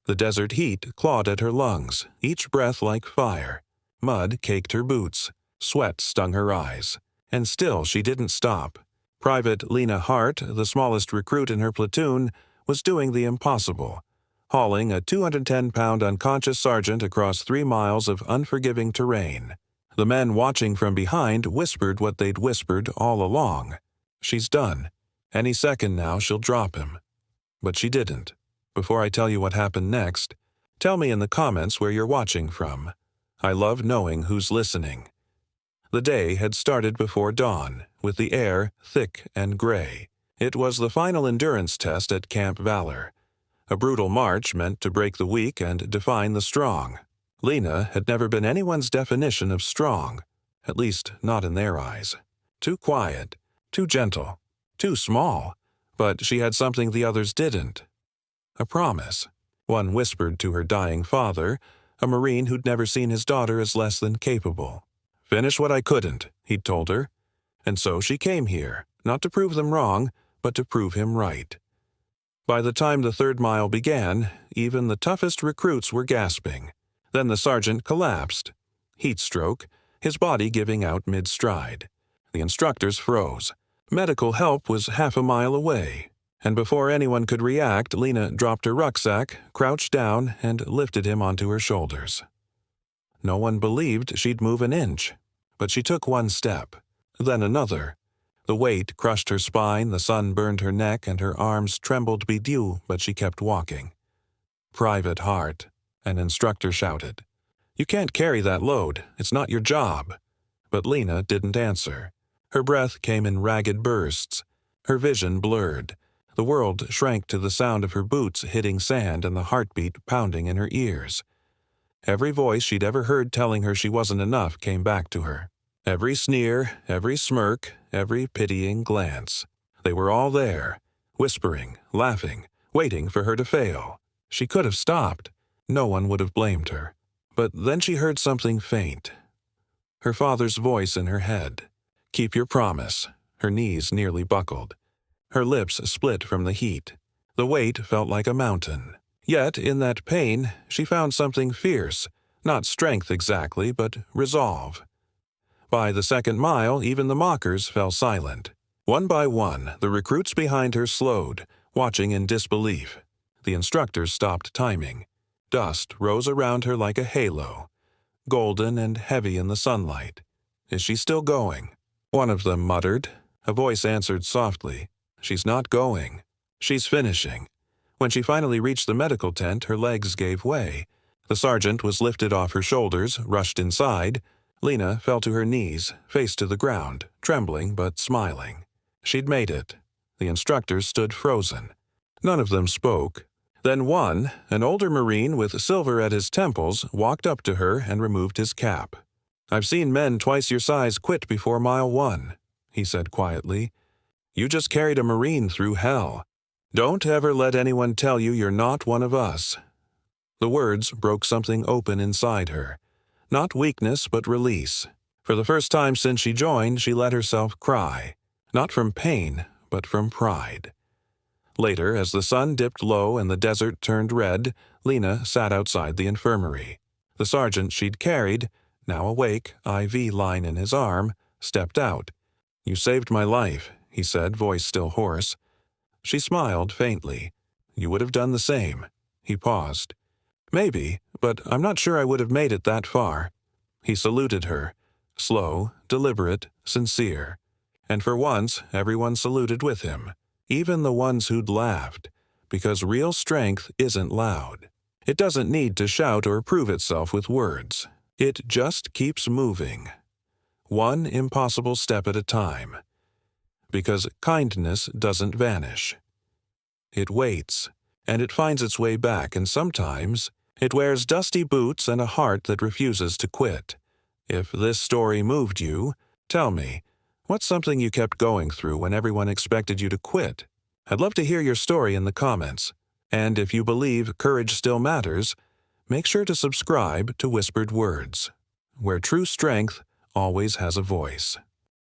The desert heat clawed at her lungs, each breath like fire. Mud caked her boots. Sweat stung her eyes. And still she didn't stop. Private Lena Hart, the smallest recruit in her platoon, was doing the impossible, hauling a 210-pound unconscious sergeant across 3 miles of unforgiving terrain. The men watching from behind whispered what they'd whispered all along. She's done. Any second now she'll drop him. But she didn't. Before I tell you what happened next, tell me in the comments where you're watching from. I love knowing who's listening. The day had started before dawn, with the air thick and gray. It was the final endurance test at Camp Valor. A brutal march meant to break the weak and define the strong. Lena had never been anyone's definition of strong, at least not in their eyes. Too quiet, too gentle, too small, but she had something the others didn't. A promise. One whispered to her dying father, a Marine who'd never seen his daughter as less than capable. Finish what I couldn't, he'd told her. And so she came here, not to prove them wrong, but to prove him right. By the time the 3rd mile began, even the toughest recruits were gasping. Then the sergeant collapsed. Heat stroke, his body giving out mid-stride. The instructors froze. Medical help was half a mile away. And before anyone could react, Lena dropped her rucksack, crouched down, and lifted him onto her shoulders. No one believed she'd move an inch, but she took one step, then another. The weight crushed her spine, the sun burned her neck, and her arms trembled bedew, but she kept walking. "Private Hart," an instructor shouted. "You can't carry that load. It's not your job." But Lena didn't answer. Her breath came in ragged bursts. Her vision blurred. The world shrank to the sound of her boots hitting sand and the heartbeat pounding in her ears. Every voice she'd ever heard telling her she wasn't enough came back to her. Every sneer, every smirk, every pitying glance. They were all there, whispering, laughing, waiting for her to fail. She could have stopped. No one would have blamed her. But then she heard something faint. Her father's voice in her head. "Keep your promise." Her knees nearly buckled. Her lips split from the heat. The weight felt like a mountain. Yet, in that pain, she found something fierce, not strength exactly, but resolve. By the 2nd mile, even the mockers fell silent. One by one, the recruits behind her slowed, watching in disbelief. The instructors stopped timing. Dust rose around her like a halo, golden and heavy in the sunlight. "Is she still going?" One of them muttered. A voice answered softly, "She's not going. She's finishing." When she finally reached the medical tent, her legs gave way. The sergeant was lifted off her shoulders, rushed inside. Lena fell to her knees, face to the ground, trembling but smiling. She'd made it. The instructors stood frozen. None of them spoke. Then one, an older Marine with silver at his temples, walked up to her and removed his cap. "I've seen men twice your size quit before mile 1, he said quietly. "You just carried a Marine through hell. Don't ever let anyone tell you you're not one of us." The words broke something open inside her. Not weakness, but release. For the first time since she joined, she let herself cry. Not from pain, but from pride. Later, as the sun dipped low and the desert turned red, Lena sat outside the infirmary. The sergeant she'd carried, now awake, IV line in his arm, stepped out. "You saved my life," he said, voice still hoarse. She smiled faintly. "You would have done the same." He paused. "Maybe, but I'm not sure I would have made it that far." He saluted her, slow, deliberate, sincere. And for once, everyone saluted with him, even the ones who'd laughed, because real strength isn't loud. It doesn't need to shout or prove itself with words. It just keeps moving. One impossible step at a time. Because kindness doesn't vanish. It waits, and it finds its way back, and sometimes it wears dusty boots and a heart that refuses to quit. If this story moved you, tell me, what's something you kept going through when everyone expected you to quit? I'd love to hear your story in the comments. And if you believe courage still matters, make sure to subscribe to Whispered Words, where true strength always has a voice.